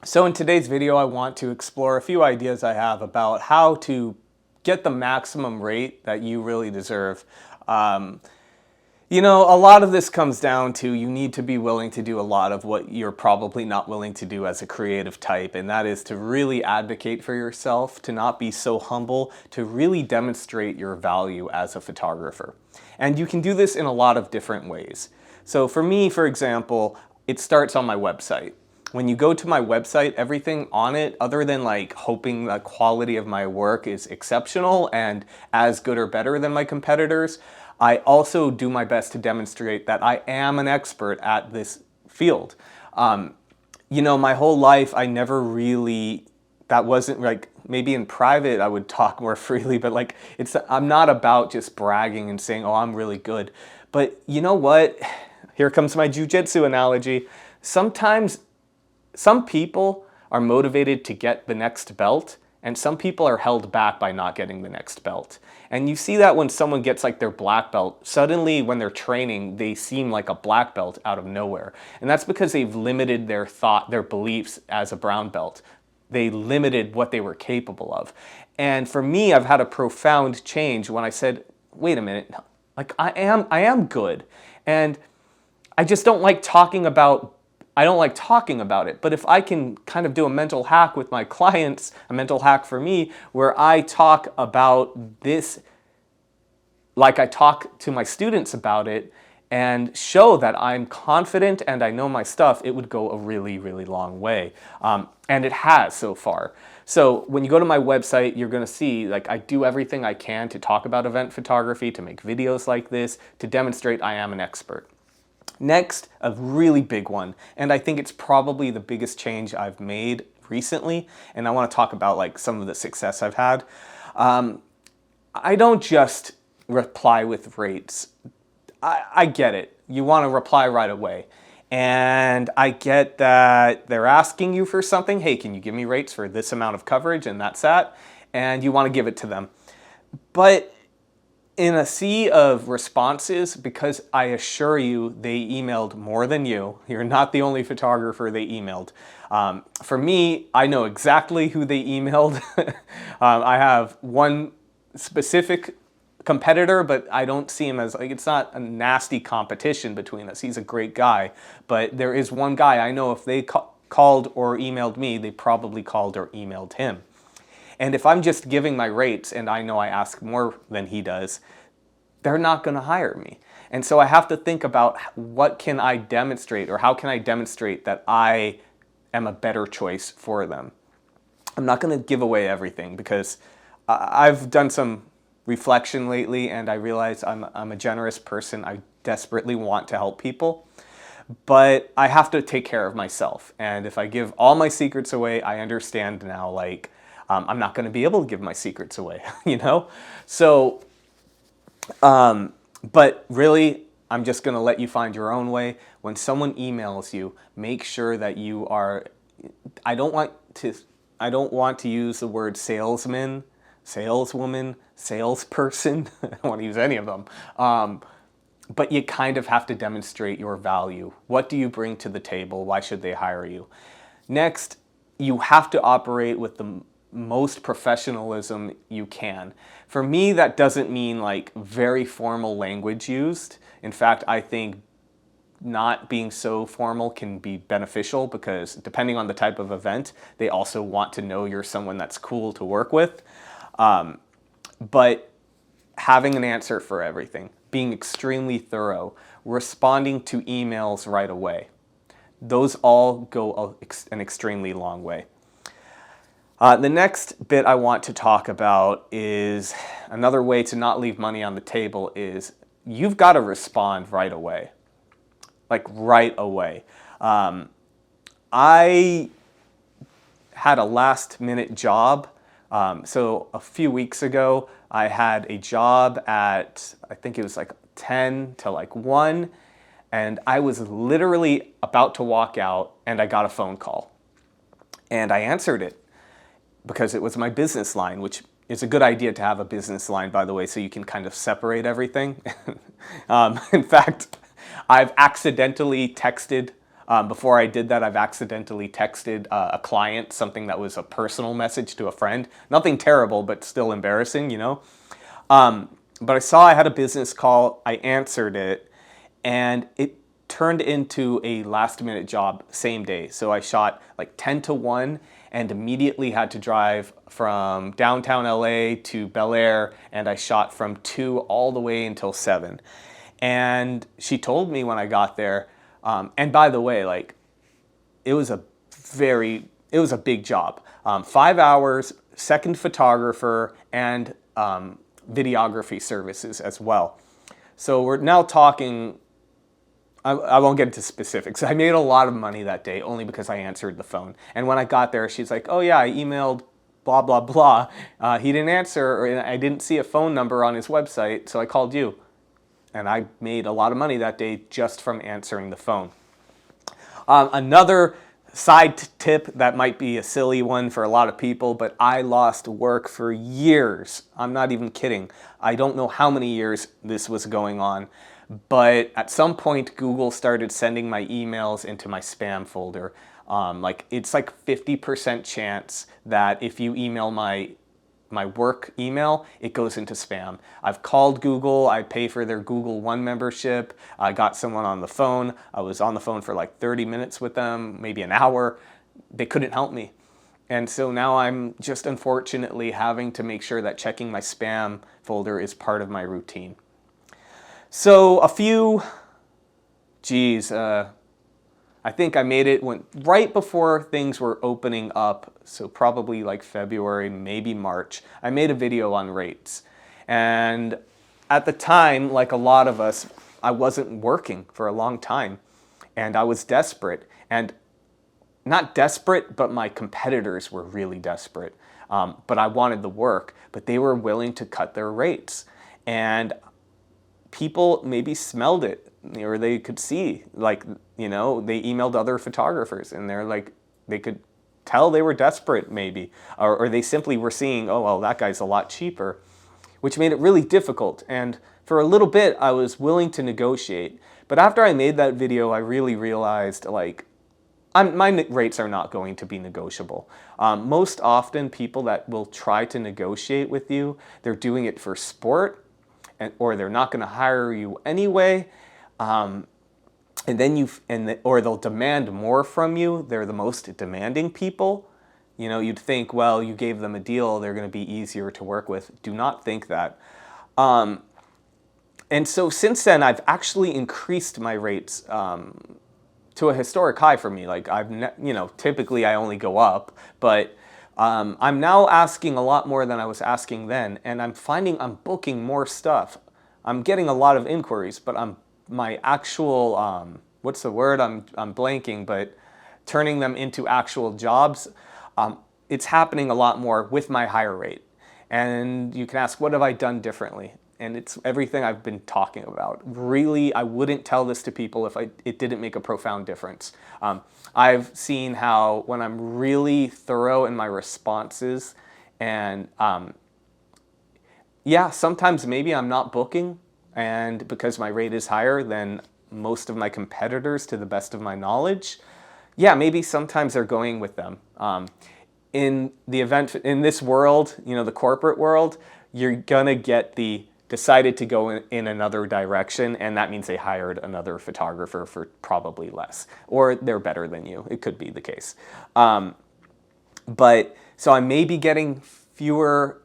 So in today's video, I want to explore a few ideas I have about how to get the maximum rate that you really deserve. Um, a lot of this comes down to you need to be willing to do a lot of what you're probably not willing to do as a creative type, and that is to really advocate for yourself, to not be so humble, to really demonstrate your value as a photographer. And you can do this in a lot of different ways. So for me, for example, it starts on my website. When you go to my website, everything on it, other than like hoping the quality of my work is exceptional and as good or better than my competitors, I also do my best to demonstrate that I am an expert at this field. My whole life, I never really, that wasn't like, maybe in private I would talk more freely, but like, I'm not about just bragging and saying, oh, I'm really good. But you know what? Here comes my jujitsu analogy. Sometimes some people are motivated to get the next belt, and some people are held back by not getting the next belt. And you see that when someone gets like their black belt, suddenly when they're training, they seem like a black belt out of nowhere. And that's because they've limited their thought, their beliefs as a brown belt. They limited what they were capable of. And for me, I've had a profound change when I said, wait a minute, like I am good. And I just don't like talking about it, but if I can kind of do a mental hack with my clients, a mental hack for me, where I talk about this like I talk to my students about it and show that I'm confident and I know my stuff, it would go a really, really long way. And it has so far. So when you go to my website, you're gonna see like I do everything I can to talk about event photography, to make videos like this, to demonstrate I am an expert. Next, a really big one, and I think it's probably the biggest change I've made recently, and I want to talk about like some of the success I've had. I don't just reply with rates. I get it. You want to reply right away. And I get that they're asking you for something. Hey, can you give me rates for this amount of coverage? And that's that. And you want to give it to them. But in a sea of responses, because I assure you they emailed more than you. You're not the only photographer they emailed. For me, I know exactly who they emailed. I have one specific competitor, but I don't see him as, like, it's not a nasty competition between us. He's a great guy. But there is one guy I know if they called or emailed me, they probably called or emailed him. And if I'm just giving my rates and I know I ask more than he does, they're not going to hire me. And so I have to think about what can I demonstrate, or how can I demonstrate that I am a better choice for them. I'm not going to give away everything because I've done some reflection lately and I realize I'm a generous person. I desperately want to help people. But I have to take care of myself. And if I give all my secrets away, I understand now, like, I'm not going to be able to give my secrets away, So, but really, I'm just going to let you find your own way. When someone emails you, make sure that you are, I don't want to use the word salesman, saleswoman, salesperson. I don't want to use any of them. But you kind of have to demonstrate your value. What do you bring to the table? Why should they hire you? Next, you have to operate with the most professionalism you can. For me, that doesn't mean like very formal language used. In fact, I think not being so formal can be beneficial because depending on the type of event, they also want to know you're someone that's cool to work with. But having an answer for everything, being extremely thorough, responding to emails right away. Those all go an extremely long way. The next bit I want to talk about is another way to not leave money on the table is you've got to respond right away. Like right away. I had a last minute job. So a few weeks ago, I had a job at, I think it was like 10 to like 1. And I was literally about to walk out and I got a phone call. And I answered it because it was my business line, which is a good idea to have a business line, by the way, so you can kind of separate everything. In fact, I've accidentally texted Before I did that, I've accidentally texted a client something that was a personal message to a friend. Nothing terrible, but still embarrassing, you know? But I saw I had a business call, I answered it, and it turned into a last minute job same day. So I shot like 10 to 1 and immediately had to drive from downtown LA to Bel Air, and I shot from 2 all the way until 7. And she told me when I got there, and by the way, like, it was a big job. 5 hours, second photographer, and videography services as well. So we're now talking, I won't get into specifics. I made a lot of money that day only because I answered the phone. And when I got there, she's like, oh yeah, I emailed blah, blah, blah. He didn't answer, or I didn't see a phone number on his website, so I called you. And I made a lot of money that day just from answering the phone. Another side tip that might be a silly one for a lot of people, but I lost work for years. I'm not even kidding. I don't know how many years this was going on, but at some point Google started sending my emails into my spam folder. It's like 50% chance that if you email my work email, it goes into spam. I've called Google, I pay for their Google One membership, I got someone on the phone, I was on the phone for like 30 minutes with them, maybe an hour, they couldn't help me. And so now I'm just unfortunately having to make sure that checking my spam folder is part of my routine. So I think I made it right before things were opening up, so probably like February, maybe March. I made a video on rates. And at the time, like a lot of us, I wasn't working for a long time. And I was desperate. And not desperate, but my competitors were really desperate. But I wanted the work, but they were willing to cut their rates. And people maybe smelled it, or they could see, like, you know, they emailed other photographers and they're like, they could tell they were desperate maybe, or they simply were seeing, oh, well, that guy's a lot cheaper, which made it really difficult. And for a little bit, I was willing to negotiate. But after I made that video, I really realized, like, my rates are not going to be negotiable. Most often, people that will try to negotiate with you, they're doing it for sport, or they're not going to hire you anyway. And then or they'll demand more from you. They're the most demanding people. You know, you'd think, well, you gave them a deal, they're going to be easier to work with. Do not think that. And so since then, I've actually increased my rates to a historic high for me. Like, typically I only go up, but I'm now asking a lot more than I was asking then, and I'm finding I'm booking more stuff. I'm getting a lot of inquiries, but my actual, what's the word? I'm blanking, but turning them into actual jobs, it's happening a lot more with my higher rate. And you can ask, what have I done differently? And it's everything I've been talking about. Really, I wouldn't tell this to people if it didn't make a profound difference. I've seen how when I'm really thorough in my responses, and yeah, sometimes maybe I'm not booking, and because my rate is higher than most of my competitors to the best of my knowledge, yeah, maybe sometimes they're going with them. In this world, you know, the corporate world, you're gonna get decided to go in another direction, and that means they hired another photographer for probably less, or they're better than you. It could be the case. But so I may be getting fewer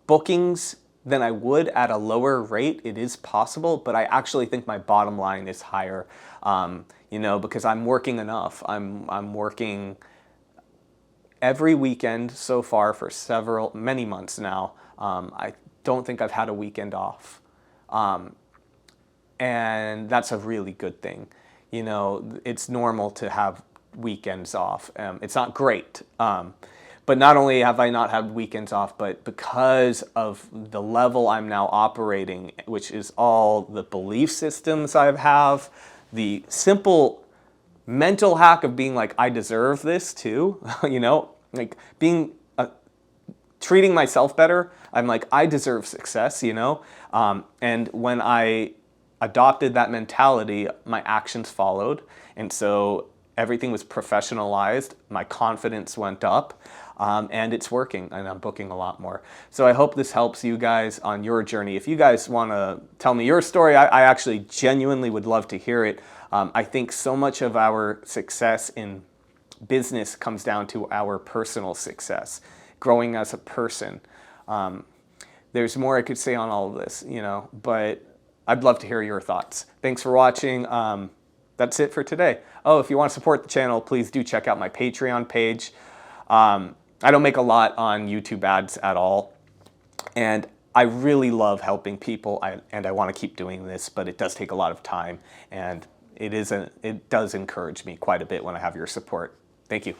bookings than I would at a lower rate. It is possible, but I actually think my bottom line is higher, because I'm working enough. I'm working every weekend so far for many months now. I don't think I've had a weekend off. And that's a really good thing. You know, it's normal to have weekends off. It's not great. But not only have I not had weekends off, but because of the level I'm now operating, which is all the belief systems I have, the simple mental hack of being like, I deserve this too, like treating myself better. I'm like, I deserve success, and when I adopted that mentality, my actions followed. And so everything was professionalized. My confidence went up. And it's working, and I'm booking a lot more. So I hope this helps you guys on your journey. If you guys want to tell me your story, I actually genuinely would love to hear it. I think so much of our success in business comes down to our personal success, growing as a person. There's more I could say on all of this, but I'd love to hear your thoughts. Thanks for watching. That's it for today. Oh, if you want to support the channel, please do check out my Patreon page. I don't make a lot on YouTube ads at all, and I really love helping people, and I want to keep doing this, but it does take a lot of time, and it does encourage me quite a bit when I have your support. Thank you.